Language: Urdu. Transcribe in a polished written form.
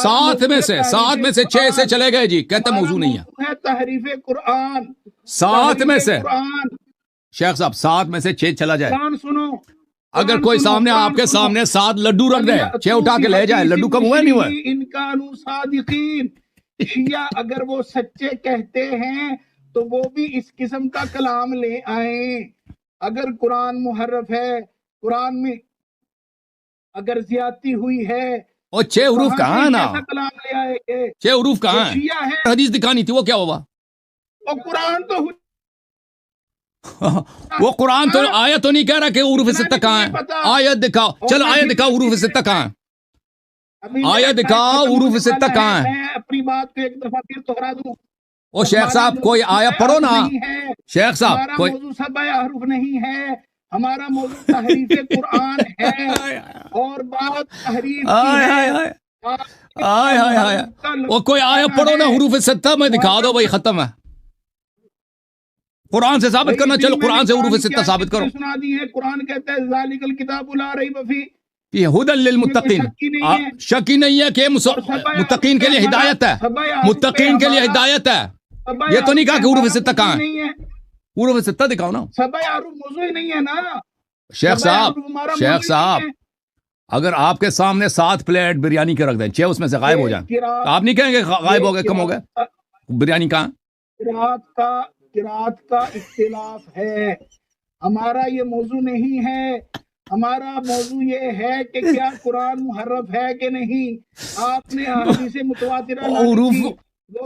سات میں سے 6 سے چلے گئے جی، کہتے موضوع نہیں ہے تحریف قرآن، 7 میں سے شیخ صاحب 7 میں سے 6 چلا جائے. سنو، اگر کوئی سامنے آپ کے سامنے 7 لڈو رکھ دے، 6 اٹھا کے لے جائے، لڈو کم ہوا نہیں ہوا؟ ان کانوا صادقین، شیعہ اگر وہ سچے کہتے ہیں تو وہ بھی اس قسم کا کلام لے آئیں. اگر قرآن محرف ہے، قرآن میں اگر زیادتی ہوئی ہے، اور 6 حروف کہاں ہے نا؟ ایسا کلام لے آئے گے. 6 حروف کہاں ہے؟ شیعہ ہے، حدیث دکھانی تھی، وہ کیا ہوا؟ اور قرآن تو وہ قرآن تو آیت تو نہیں کہہ رہا کہ حروف ستہ کہاں ہے. آیت دکھاؤ، چلو آیت دکھاؤ حروف ستہ کہاں ہے. آیت دکھاؤ حروف ستہ کہاں ہے. میں اپنی بات کو ایک دفعہ پھر دوہرا دوں. او شیخ صاحب کوئی آیت پڑھو نا. شیخ صاحب کوئی موضوع سبع حروف نہیں ہے، ہمارا موضوع تحریف قرآن ہے، اور بات تحریف کی ہے. وہ کوئی آیت پڑھو نا حروف ستہ میں دکھا دو بھائی، ختم ہے. قرآن سے ثابت کرنا، چلو قرآن سے حروف ستہ ثابت کرو. سنا دی ہے، قرآن کہتا ہے ذالک الکتاب لا ریب فیہ، یہ ہدی للمتقین. شکی نہیں ہے کہ متقین کے لیے ہدایت ہے، متقین کے لیے ہدایت ہے. یہ تو نہیں کہا کہ حروف ستہ کہاں ہے. حروف ستہ دکھاؤ نا. سبع حروف موضوع ہی نہیں ہے نا شیخ صاحب اگر آپ کے سامنے 7 پلیٹ بریانی کے رکھ دیں، 6 اس میں سے غائب ہو جائیں، آپ نہیں کہیں گے غائب ہو گئے، کم ہو گئے؟ بریانی کہاں؟ قرات کا اختلاف ہے، ہمارا یہ موضوع نہیں ہے. ہمارا موضوع یہ ہے کہ کیا قرآن محرف ہے کہ نہیں. آپ نے حدیث متواترہ